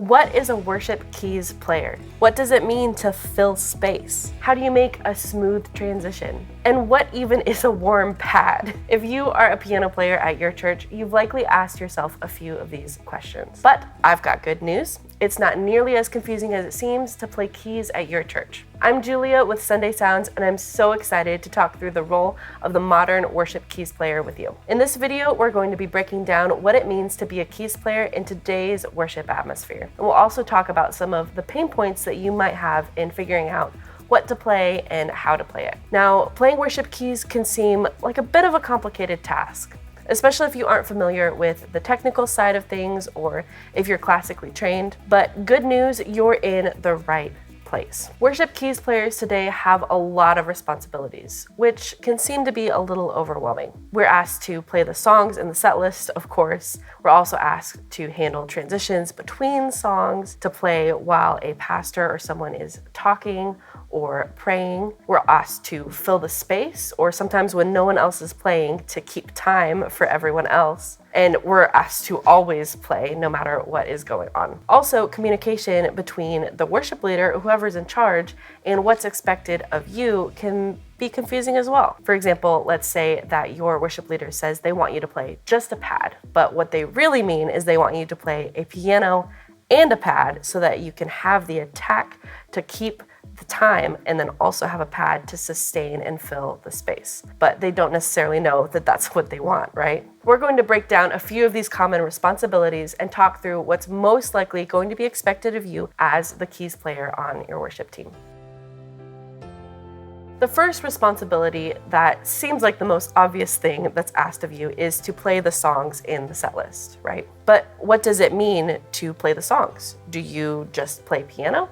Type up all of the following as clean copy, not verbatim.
What is a worship keys player? What does it mean to fill space? How do you make a smooth transition? And what even is a warm pad? If you are a piano player at your church, you've likely asked yourself a few of these questions. But I've got good news. It's not nearly as confusing as it seems to play keys at your church. I'm Julia with Sunday Sounds, and I'm so excited to talk through the role of the modern worship keys player with you. In this video, we're going to be breaking down what it means to be a keys player in today's worship atmosphere. And we'll also talk about some of the pain points that you might have in figuring out what to play and how to play it. Now, playing worship keys can seem like a bit of a complicated task, especially if you aren't familiar with the technical side of things or if you're classically trained. But good news, you're in the right place. Worship keys players today have a lot of responsibilities, which can seem to be a little overwhelming. We're asked to play the songs in the set list, of course. We're also asked to handle transitions between songs, to play while a pastor or someone is talking or praying. We're asked to fill the space, or sometimes when no one else is playing, to keep time for everyone else. And we're asked to always play no matter what is going on. Also, communication between the worship leader, whoever's in charge, and what's expected of you can be confusing as well. For example, let's say that your worship leader says they want you to play just a pad, but what they really mean is they want you to play a piano and a pad so that you can have the attack to keep the time and then also have a pad to sustain and fill the space. But they don't necessarily know that that's what they want, right? We're going to break down a few of these common responsibilities and talk through what's most likely going to be expected of you as the keys player on your worship team. The first responsibility that seems like the most obvious thing that's asked of you is to play the songs in the set list, right? But what does it mean to play the songs? Do you just play piano?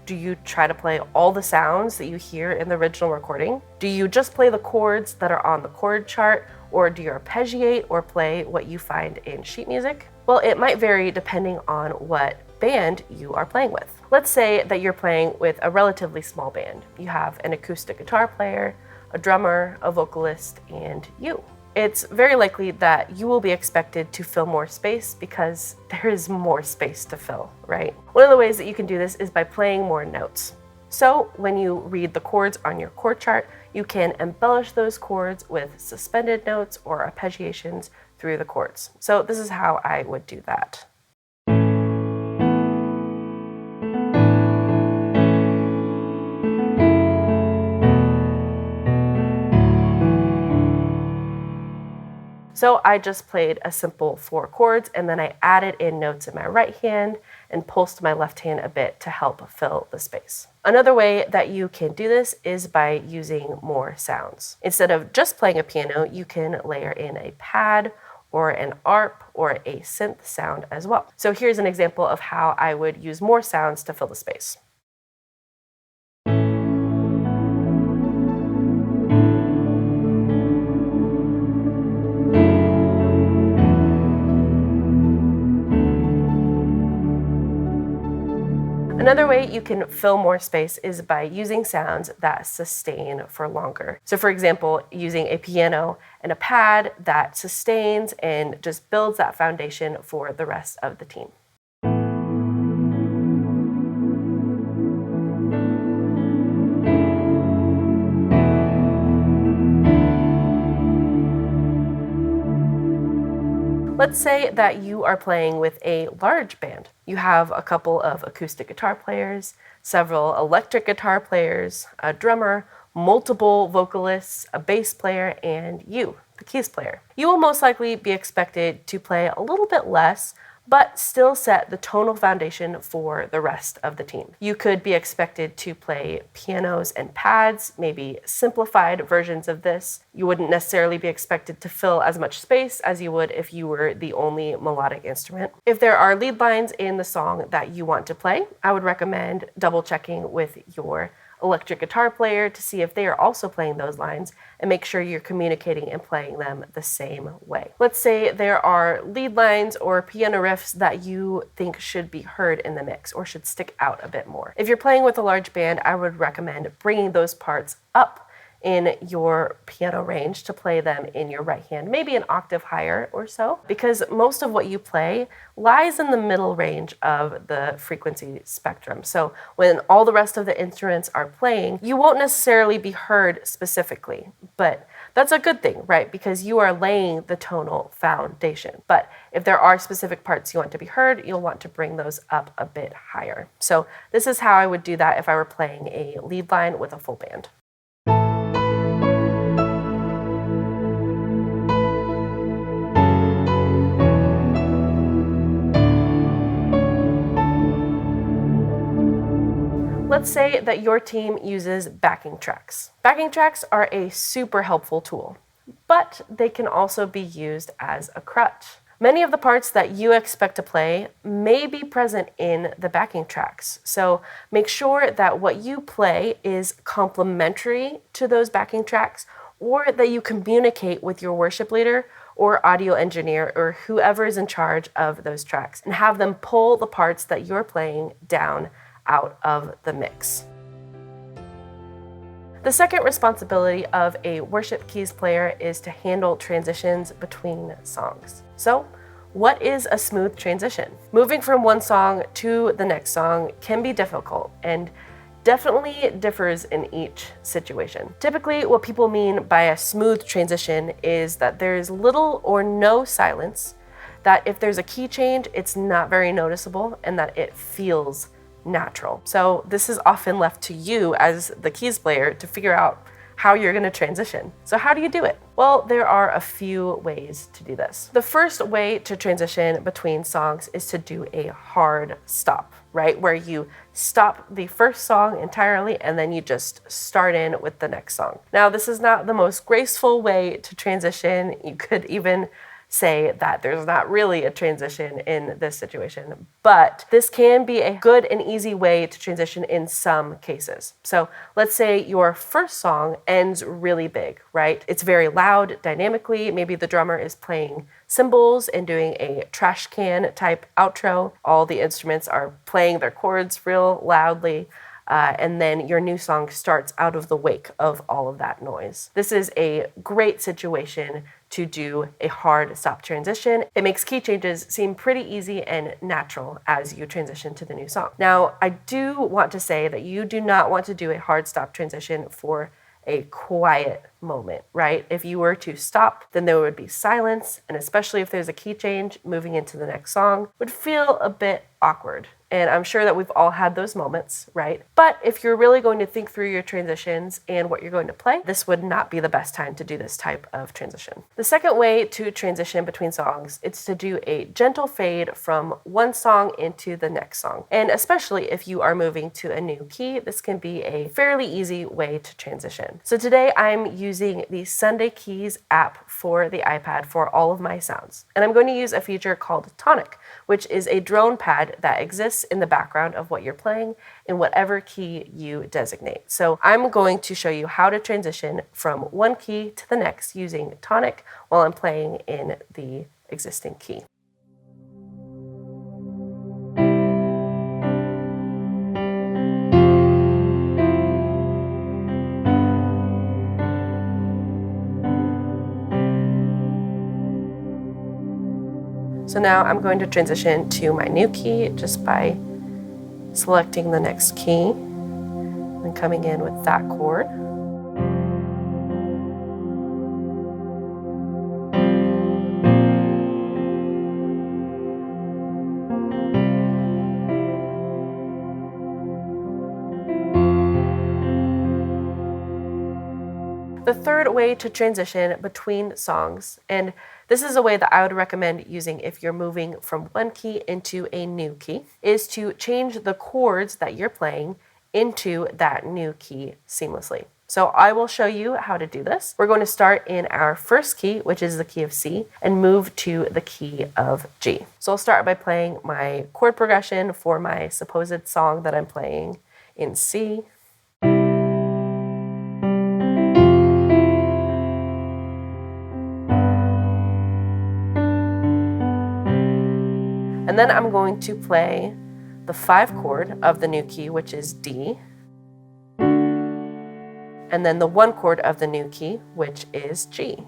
Do you try to play all the sounds that you hear in the original recording? Do you just play the chords that are on the chord chart, or do you arpeggiate or play what you find in sheet music? Well, it might vary depending on what band you are playing with. Let's say that you're playing with a relatively small band. You have an acoustic guitar player, a drummer, a vocalist, and you. It's very likely that you will be expected to fill more space because there is more space to fill, right? One of the ways that you can do this is by playing more notes. So when you read the chords on your chord chart, you can embellish those chords with suspended notes or arpeggiations through the chords. So this is how I would do that. So I just played a simple 4 chords, and then I added in notes in my right hand and pulsed my left hand a bit to help fill the space. Another way that you can do this is by using more sounds. Instead of just playing a piano, you can layer in a pad or an arp or a synth sound as well. So here's an example of how I would use more sounds to fill the space. Another way you can fill more space is by using sounds that sustain for longer. So for example, using a piano and a pad that sustains and just builds that foundation for the rest of the team. Let's say that you are playing with a large band. You have a couple of acoustic guitar players, several electric guitar players, a drummer, multiple vocalists, a bass player, and you, the keys player. You will most likely be expected to play a little bit less, but still set the tonal foundation for the rest of the team. You could be expected to play pianos and pads, maybe simplified versions of this. You wouldn't necessarily be expected to fill as much space as you would if you were the only melodic instrument. If there are lead lines in the song that you want to play, I would recommend double checking with your electric guitar player to see if they are also playing those lines and make sure you're communicating and playing them the same way. Let's say there are lead lines or piano riffs that you think should be heard in the mix or should stick out a bit more. If you're playing with a large band, I would recommend bringing those parts up in your piano range to play them in your right hand, maybe an octave higher or so, because most of what you play lies in the middle range of the frequency spectrum. So when all the rest of the instruments are playing, you won't necessarily be heard specifically, but that's a good thing, right? Because you are laying the tonal foundation. But if there are specific parts you want to be heard, you'll want to bring those up a bit higher. So this is how I would do that if I were playing a lead line with a full band. Let's say that your team uses backing tracks. Backing tracks are a super helpful tool, but they can also be used as a crutch. Many of the parts that you expect to play may be present in the backing tracks. So make sure that what you play is complementary to those backing tracks, or that you communicate with your worship leader or audio engineer or whoever is in charge of those tracks and have them pull the parts that you're playing down out of the mix. The second responsibility of a worship keys player is to handle transitions between songs. So, what is a smooth transition? Moving from one song to the next song can be difficult and definitely differs in each situation. Typically, what people mean by a smooth transition is that there's little or no silence, that if there's a key change, it's not very noticeable, and that it feels natural. So this is often left to you as the keys player to figure out how you're going to transition. So how do you do it? Well, there are a few ways to do this. The first way to transition between songs is to do a hard stop, right? Where you stop the first song entirely and then you just start in with the next song. Now, this is not the most graceful way to transition. You could even say that there's not really a transition in this situation, but this can be a good and easy way to transition in some cases. So let's say your first song ends really big, right? It's very loud dynamically. Maybe the drummer is playing cymbals and doing a trash can type outro. All the instruments are playing their chords real loudly. And then your new song starts out of the wake of all of that noise. This is a great situation to do a hard stop transition. It makes key changes seem pretty easy and natural as you transition to the new song. Now, I do want to say that you do not want to do a hard stop transition for a quiet moment, right? If you were to stop, then there would be silence, and especially if there's a key change, moving into the next song would feel a bit awkward. And I'm sure that we've all had those moments, right? But if you're really going to think through your transitions and what you're going to play, this would not be the best time to do this type of transition. The second way to transition between songs is to do a gentle fade from one song into the next song. And especially if you are moving to a new key, this can be a fairly easy way to transition. So today I'm using the Sunday Keys app for the iPad for all of my sounds. And I'm going to use a feature called Tonic, which is a drone pad that exists in the background of what you're playing in whatever key you designate. So I'm going to show you how to transition from one key to the next using Tonic while I'm playing in the existing key. So now I'm going to transition to my new key just by selecting the next key and coming in with that chord. The third way to transition between songs, and this is a way that I would recommend using if you're moving from one key into a new key, is to change the chords that you're playing into that new key seamlessly. So I will show you how to do this. We're going to start in our first key, which is the key of C, and move to the key of G. So I'll start by playing my chord progression for my supposed song that I'm playing in C. And then I'm going to play the 5 chord of the new key, which is D. and then the 1 chord of the new key, which is G.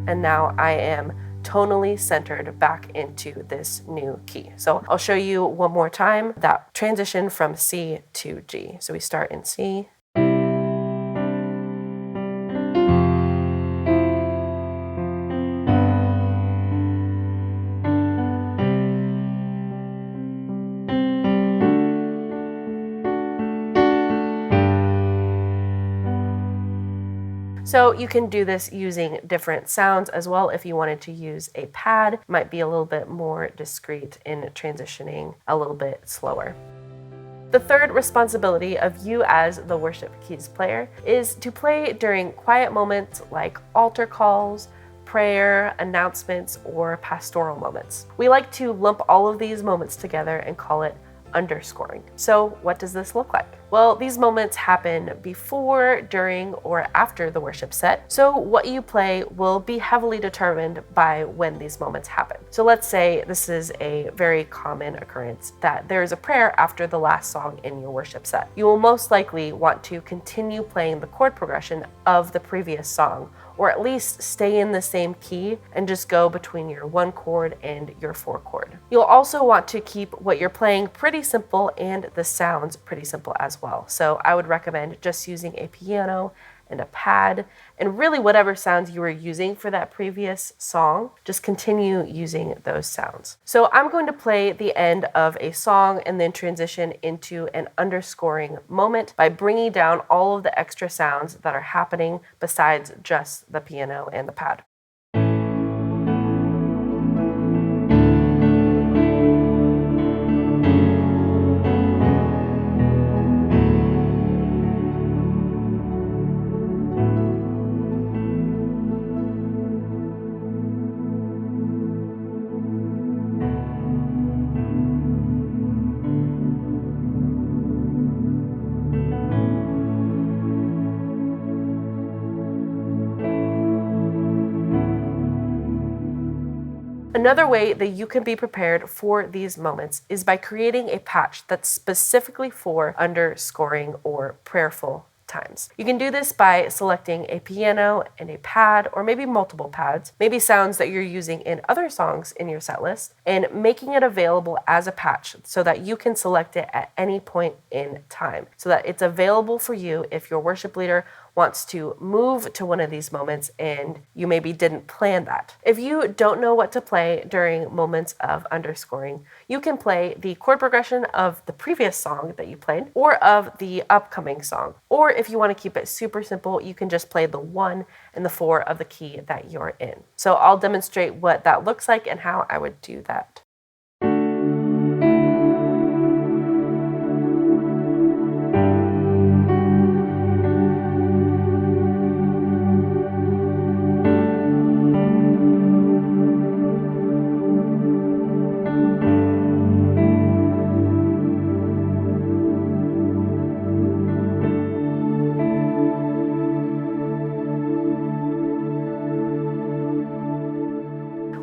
And now I am tonally centered back into this new key. So I'll show you one more time that transition from C to G. So we start in C. So you can do this using different sounds as well. If you wanted to use a pad, it might be a little bit more discreet in transitioning a little bit slower. The third responsibility of you as the worship keys player is to play during quiet moments like altar calls, prayer, announcements, or pastoral moments. We like to lump all of these moments together and call it underscoring. So what does this look like? Well, these moments happen before, during, or after the worship set. So what you play will be heavily determined by when these moments happen. So let's say this is a very common occurrence that there is a prayer after the last song in your worship set. You will most likely want to continue playing the chord progression of the previous song, or at least stay in the same key and just go between your 1 chord and your 4 chord. You'll also want to keep what you're playing pretty simple and the sounds pretty simple as well. So I would recommend just using a piano and a pad, and really whatever sounds you were using for that previous song, just continue using those sounds. So I'm going to play the end of a song and then transition into an underscoring moment by bringing down all of the extra sounds that are happening besides just the piano and the pad. Another way that you can be prepared for these moments is by creating a patch that's specifically for underscoring or prayerful times. You can do this by selecting a piano and a pad, or maybe multiple pads, maybe sounds that you're using in other songs in your set list, and making it available as a patch so that you can select it at any point in time, so that it's available for you if your worship leader wants to move to one of these moments and you maybe didn't plan that. If you don't know what to play during moments of underscoring, you can play the chord progression of the previous song that you played or of the upcoming song. Or if you want to keep it super simple, you can just play the 1 and the 4 of the key that you're in. So I'll demonstrate what that looks like and how I would do that.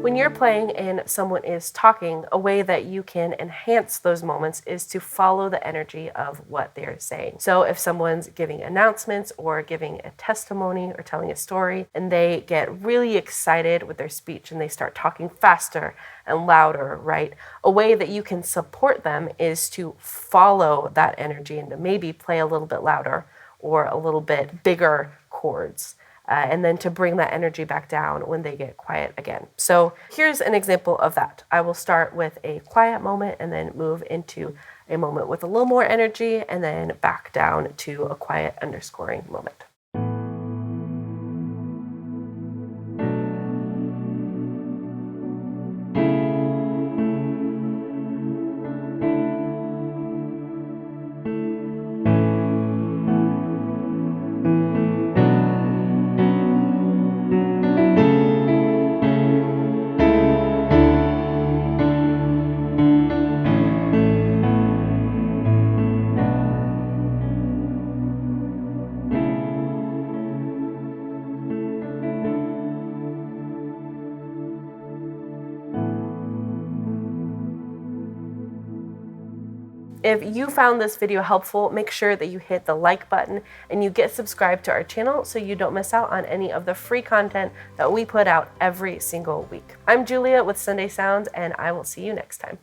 When you're playing and someone is talking, a way that you can enhance those moments is to follow the energy of what they're saying. So if someone's giving announcements or giving a testimony or telling a story, and they get really excited with their speech and they start talking faster and louder, right? A way that you can support them is to follow that energy and to maybe play a little bit louder or a little bit bigger chords. And then to bring that energy back down when they get quiet again. So here's an example of that. I will start with a quiet moment and then move into a moment with a little more energy and then back down to a quiet underscoring moment. If you found this video helpful, make sure that you hit the like button and you get subscribed to our channel so you don't miss out on any of the free content that we put out every single week. I'm Julia with Sunday Sounds, and I will see you next time.